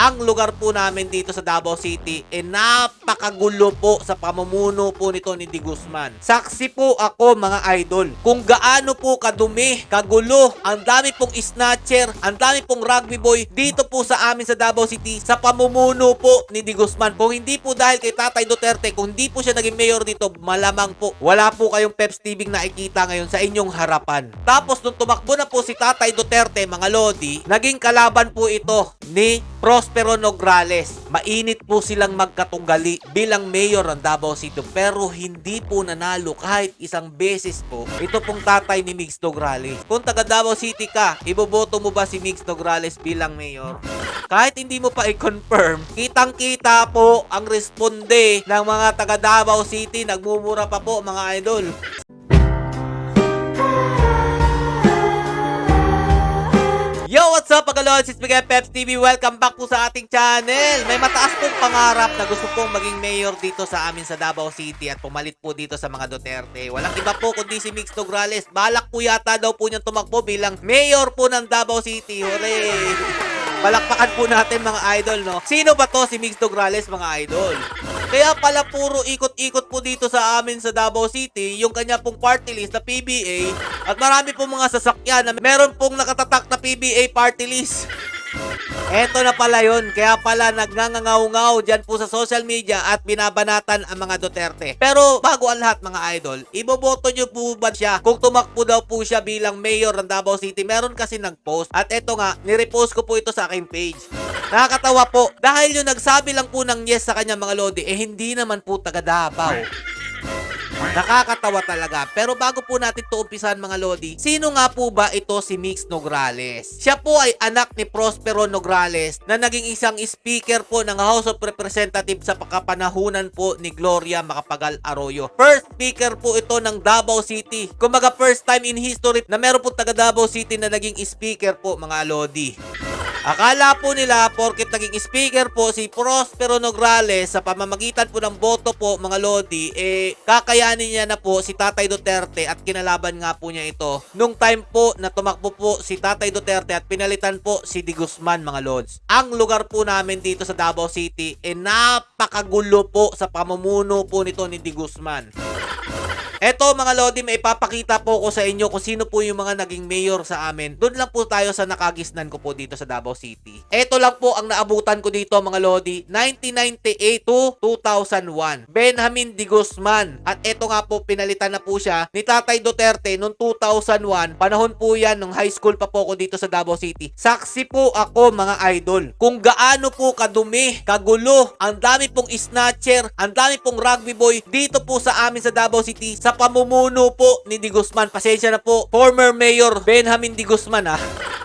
Ang lugar po namin dito sa Davao City napakagulo po sa pamumuno po nito ni D. Guzman. Saksi po ako mga idol kung gaano po kadumi, kagulo, ang dami pong snatcher, ang dami pong rugby boy dito po sa amin sa Davao City sa pamumuno po ni D. Guzman. Kung hindi po dahil kay Tatay Duterte, kung hindi po siya naging mayor dito, malamang po wala po kayong Peps TV nakikita ngayon sa inyong harapan. Tapos nung tumakbo na po si Tatay Duterte mga lodi, naging kalaban po ito ni Prospero Nograles. Mainit po silang magkatunggali bilang mayor ng Davao City pero hindi po nanalo kahit isang beses po ito pong tatay ni Migs Nograles. Kung taga Davao City ka, iboboto mo ba si Migs Nograles bilang mayor? Kahit hindi mo pa i-confirm, kitang-kita po ang responde ng mga taga Davao City. Nagmumura pa po mga idol. Yo, what's up mga lods? It's Miguel Peps TV. Welcome back po sa ating channel. May mataas pong pangarap na gusto pong maging mayor dito sa amin sa Davao City at pumalit po dito sa mga Duterte. Walang iba po kundi si Migs Nograles. Balak po yata daw po niyang tumakbo bilang mayor po ng Davao City. Hooray! Palakpakan po natin mga idol, no? Sino ba to si Migs Nograles mga idol? Kaya pala puro ikot-ikot po dito sa amin sa Davao City yung kanya pong party list na PBA at marami pong mga sasakyan na meron pong nakatatak na PBA party list. Eto na pala yun. Kaya pala nagngangaw-ngaw dyan po sa social media at binabanatan ang mga Duterte. Pero bago ang lahat mga idol, iboboto nyo po ba siya kung tumakbo daw po siya bilang mayor ng Davao City? Meron kasi nag-post. At eto nga, nirepost ko po ito sa aking page. Nakakatawa po. Dahil yung nagsabi lang po ng yes sa kanya mga lodi, hindi naman po taga Davao. Nakakatawa talaga. Pero bago po natin ito umpisahan mga lodi, sino nga po ba ito si Migs Nograles? Siya po ay anak ni Prospero Nograles na naging isang speaker po ng House of Representatives sa kapanahunan po ni Gloria Macapagal Arroyo. First speaker po ito ng Davao City. Kumbaga first time in history na meron po taga Davao City na naging speaker po mga lodi. Akala po nila porket naging speaker po si Prospero Nograles sa pamamagitan po ng boto po mga lodi, kakayanin niya na po si Tatay Duterte at kinalaban nga po niya ito nung time po na tumakbo po si Tatay Duterte at pinalitan po si D. Guzman mga lods. Ang lugar po namin dito sa Davao City napakagulo po sa pamumuno po nito ni D. Guzman. Eto mga lodi, may ipapakita po ko sa inyo kung sino po yung mga naging mayor sa amin. Doon lang po tayo sa nakagisnan ko po dito sa Davao City. Eto lang po ang naabutan ko dito mga lodi, 1998 to 2001. Benjamin D. Guzman. At eto nga po, pinalitan na po siya ni Tatay Duterte noong 2001. Panahon po yan, nung high school pa po ko dito sa Davao City. Saksi po ako mga idol kung gaano po kadumi, kagulo, ang dami pong snatcher, ang dami pong rugby boy dito po sa amin sa Davao City sa pamumuno po ni D. Guzman. Pasensya na po, former Mayor Benjamin D. Guzman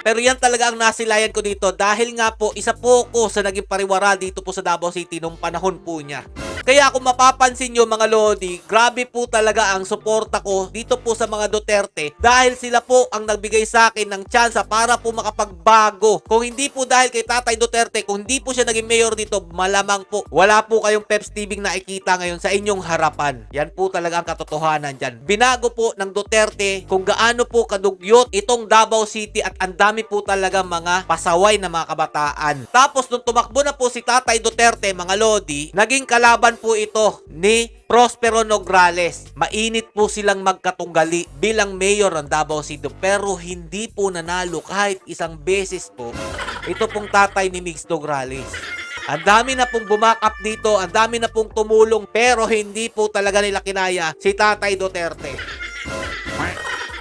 Pero yan talaga ang nasilayan ko dito dahil nga po isa po ko sa naging pariwara dito po sa Davao City nung panahon po niya. Kaya kung mapapansin nyo mga lodi, grabe po talaga ang suporta ko dito po sa mga Duterte dahil sila po ang nagbigay sa akin ng tsansa para po makapagbago. Kung hindi po dahil kay Tatay Duterte, kung hindi po siya naging mayor dito, malamang po wala po kayong Peps TV nakikita ngayon sa inyong harapan. Yan po talaga ang katotohanan dyan. Binago po ng Duterte kung gaano po kadugyot itong Davao City at ang dami po talaga mga pasaway na mga kabataan. Tapos nung tumakbo na po si Tatay Duterte mga lodi, naging kalaban po ito ni Prospero Nograles. Mainit po silang magkatunggali bilang mayor ng Davao City pero hindi po nanalo kahit isang beses po ito pong tatay ni Migs Nograles. Ang dami na pong bumak up dito, ang dami na pong tumulong pero hindi po talaga nila kinaya si Tatay Duterte.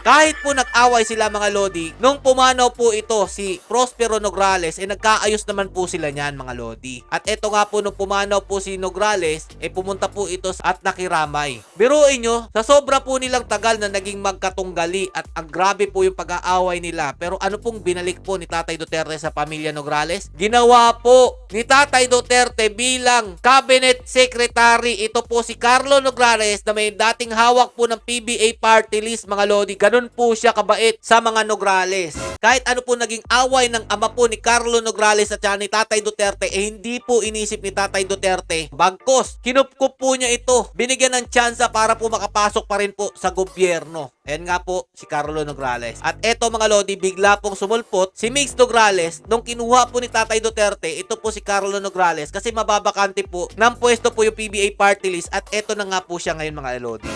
Kahit po nag-away sila mga lodi, nung pumanaw po ito si Prospero Nograles, nagkaayos naman po sila niyan mga lodi. At eto nga po nung pumanaw po si Nograles, pumunta po ito at nakiramay. Biruin nyo, sa sobra po nilang tagal na naging magkatunggali at ang grabe po yung pag-aaway nila. Pero ano pong binalik po ni Tatay Duterte sa pamilya Nograles? Ginawa po ni Tatay Duterte bilang cabinet secretary ito po si Carlo Nograles na may dating hawak po ng PBA party list mga lodi. Ganun Ganon po siya kabait sa mga Nograles. Kahit ano po naging away ng ama po ni Carlo Nograles at ni Tatay Duterte, hindi po inisip ni Tatay Duterte. Bagkos, kinupkup po niya ito. Binigyan ng tsansa para po makapasok pa rin po sa gobyerno. Ayan nga po si Carlo Nograles. At eto mga lodi, bigla pong sumulpot si Migs Nograles nung kinuha po ni Tatay Duterte. Ito po si Carlo Nograles kasi mababakante po ng pwesto po yung PBA party list at eto na nga po siya ngayon mga lodi.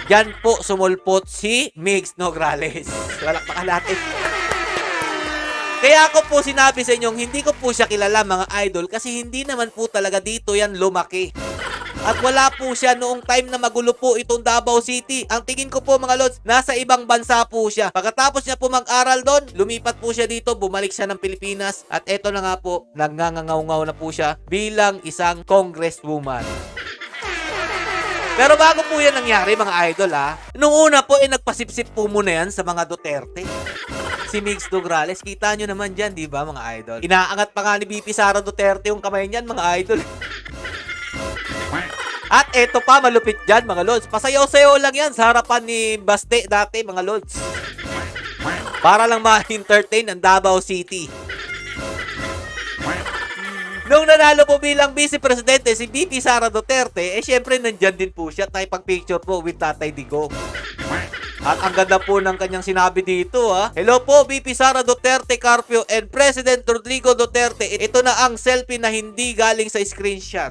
Yan po sumulpot si Migs Nograles. Walakpakan natin. Kaya ako po sinabi sa inyong hindi ko po siya kilala mga idol kasi hindi naman po talaga dito yan lumaki. At wala po siya noong time na magulo po itong Davao City. Ang tingin ko po mga lods, nasa ibang bansa po siya. Pagkatapos niya po mag-aral doon, lumipat po siya dito, bumalik siya ng Pilipinas. At eto na nga po, nagngangaw-ngaw na po siya bilang isang congresswoman. Pero bago po yan nangyari mga idol nung una po nagpasipsip po muna yan sa mga Duterte. Si Migs Nograles, kita nyo naman dyan, di ba mga idol? Inaangat pa nga ni BP Sara Duterte yung kamay niyan mga idol. At eto pa, malupit dyan mga lods. Pasayaw-sayaw lang yan sa harapan ni Baste dati mga lods. Para lang ma-entertain ang Davao City. Nung nanalo po bilang Vice Presidente si BP Sara Duterte, syempre nandyan din po siya at nakipag-picture po with Tatay Digong. At ang ganda po ng kanyang sinabi dito Hello po BP Sara Duterte Carpio and President Rodrigo Duterte. Ito na ang selfie na hindi galing sa screenshot.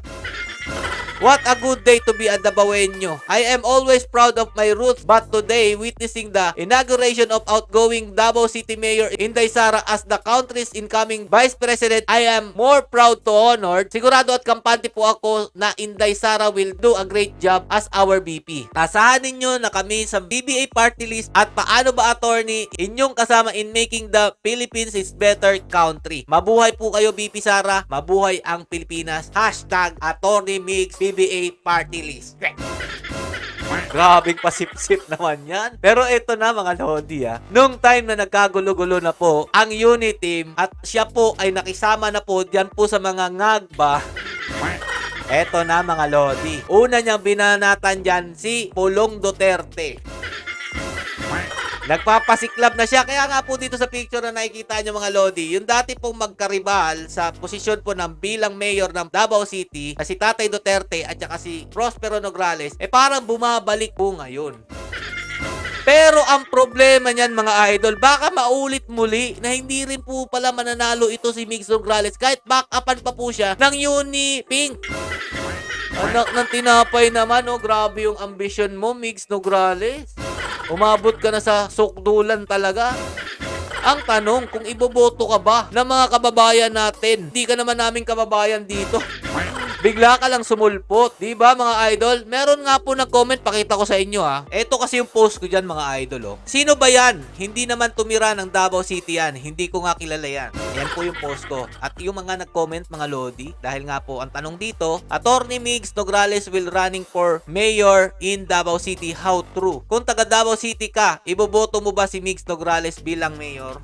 What a good day to be a Davaoeño. I am always proud of my roots, but today, witnessing the inauguration of outgoing Davao City Mayor Inday Sara as the country's incoming Vice President, I am more proud to honored. Sigurado at kampante po ako na Inday Sara will do a great job as our VP. Asahan ninyo na kami sa BBA party list at paano ba attorney inyong kasama in making the Philippines is better country. Mabuhay po kayo BP Sara, mabuhay ang Pilipinas. Hashtag Attorney Migs PBA party list. Grabing pasipsip naman yan. Pero ito na mga lodi nung time na nagkagulo-gulo na po ang unit team at siya po ay nakisama na po diyan po sa mga ngagba. Eto na mga lodi. Una niyang binanatan dyan si Pulong Duterte. Nagpapasiklab na siya. Kaya nga po dito sa picture na nakikita nyo mga lodi, yung dati pong magkaribal sa posisyon po ng bilang mayor ng Davao City, si Tatay Duterte at saka si Prospero Nograles, parang bumabalik po ngayon. Pero ang problema niyan mga idol, baka maulit muli na hindi rin po pala mananalo ito si Migs Nograles kahit back-upan pa po siya ng Uni Pink. Anak ng tinapay naman, grabe yung ambisyon mo, Migs Nograles. Umabot ka na sa sukdulan talaga. Ang tanong, kung iboboto ka ba ng mga kababayan natin? Hindi ka naman naming kababayan dito. Bigla ka lang sumulpot, di ba mga idol? Meron nga po nag-comment, pakita ko sa inyo Ito kasi yung post ko dyan mga idol Sino ba yan? Hindi naman tumira ng Davao City yan. Hindi ko nga kilala yan. Yan po yung post ko. At yung mga nag-comment mga lodi, dahil nga po ang tanong dito, Attorney Migs Nograles will running for mayor in Davao City. How true? Kung taga Davao City ka, iboboto mo ba si Migs Nograles bilang mayor?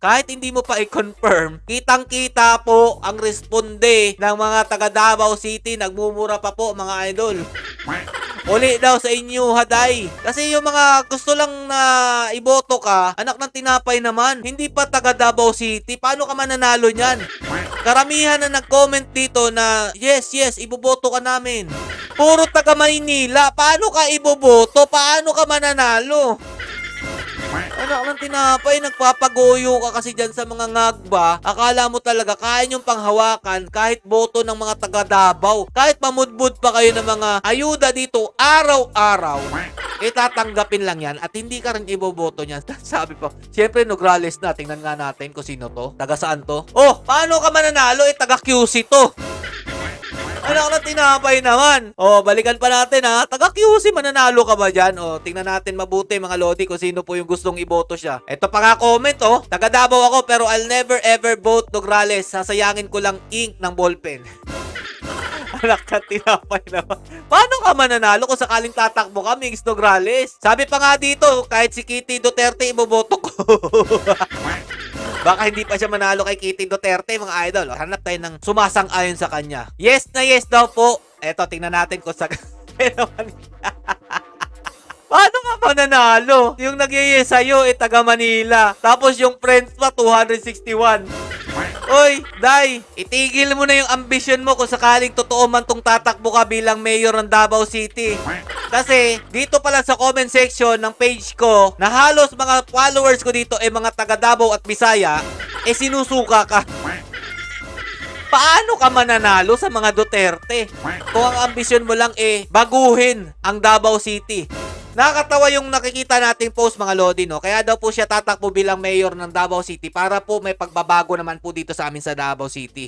Kahit hindi mo pa i-confirm, kitang-kita po ang responde ng mga taga Davao City. Nagmumura pa po mga idol. Uli daw sa inyo, haday. Kasi yung mga gusto lang na iboto ka, anak ng tinapay naman, hindi pa taga Davao City. Paano ka mananalo niyan? Karamihan na nag-comment dito na, yes, iboboto ka namin. Puro taga Maynila. Paano ka iboboto? Paano ka mananalo? Anak ng tinapay, nagpapagoyo ka kasi dyan sa mga ngagba. Akala mo talaga kaya nyong panghawakan kahit boto ng mga taga Davao. Kahit mamudbud pa kayo ng mga ayuda dito araw-araw, tatanggapin lang yan at hindi ka rin iboboto niyan. Sabi pa, syempre Nograles na, tingnan nga natin kung sino to. Taga saan to? Oh, paano ka mananalo? Taga QC to. Anak na tinapay naman. Balikan pa natin Taga QC, mananalo ka ba dyan? Tingnan natin mabuti mga lodi kung sino po yung gustong iboto siya. Ito pa nga comment Taga Davao ako pero I'll never ever vote Nograles. Sasayangin ko lang ink ng ballpen. Anak na tinapay naman. Paano ka mananalo kung sakaling tatakbo ka, Migs Nograles? Sabi pa nga dito, kahit si Kitty Duterte iboboto ko. Baka hindi pa siya manalo kay Kitty Duterte, mga idol. Hanap tayo ng sumasang-ayon sa kanya. Yes na yes daw po. Eto, tingnan natin kung sa... Paano ka mananalo? Yung nagyayes sa'yo, taga Manila. Tapos yung friends pa, 261. Oy, Day, itigil mo na yung ambisyon mo kung sakaling totoo man tong tatakbo ka bilang mayor ng Davao City. Kasi, dito pala sa comment section ng page ko, na halos mga followers ko dito mga taga Davao at Bisaya, sinusuka ka. Paano ka mananalo sa mga Duterte? Kung ang ambisyon mo lang baguhin ang Davao City. Nakakatawa yung nakikita nating post mga Lodi, no? Kaya daw po siya tatakbo bilang mayor ng Davao City para po may pagbabago naman po dito sa amin sa Davao City.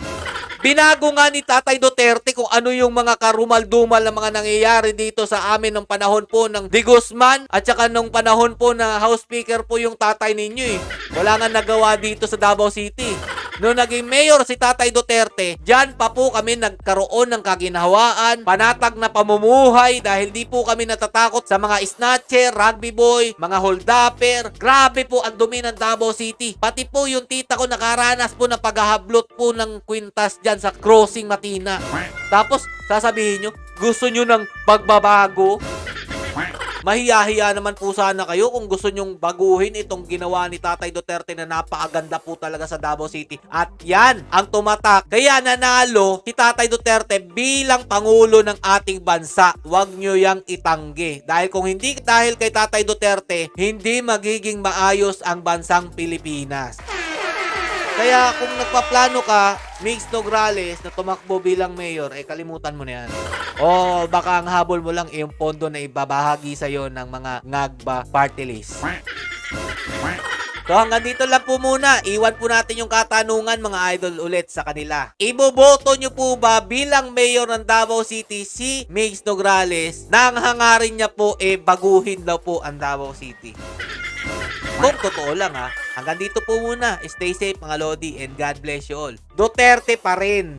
Binago nga ni Tatay Duterte kung ano yung mga karumal-dumal na mga nangyayari dito sa amin nung panahon po ng Di Guzman at saka nung panahon po na House Speaker po yung tatay ninyo Wala nga nagawa dito sa Davao City. Noong naging mayor si Tatay Duterte, dyan pa po kami nagkaroon ng kaginhawaan, panatag na pamumuhay dahil di po kami natatakot sa mga snatcher, rugby boy, mga holdapper. Grabe po ang dumi ng Davao City. Pati po yung tita ko nakaranas po ng paghahablot po ng kwintas dyan sa crossing Matina. Tapos, sasabihin nyo, gusto nyo ng pagbabago? Mahiya-hiya naman po sana kayo kung gusto nyong baguhin itong ginawa ni Tatay Duterte na napakaganda po talaga sa Davao City. At yan ang tumatak. Kaya nanalo si Tatay Duterte bilang Pangulo ng ating bansa. Huwag nyo yang itanggi. Dahil kung hindi dahil kay Tatay Duterte, hindi magiging maayos ang bansang Pilipinas. Kaya kung nagpaplano ka, Mix Nograles, na tumakbo bilang mayor, kalimutan mo na yan. O baka ang habol mo lang yung pondo na ibabahagi sa'yo ng mga ngagba party list. So hanggang dito lang po muna. Iwan po natin yung katanungan mga idol ulit sa kanila. Iboboto nyo po ba bilang mayor ng Davao City si Mix Nograles na ang hangarin niya po baguhin daw po ang Davao City? Kung totoo lang hanggang dito po muna. Stay safe mga Lodi and God bless you all. Duterte pa rin.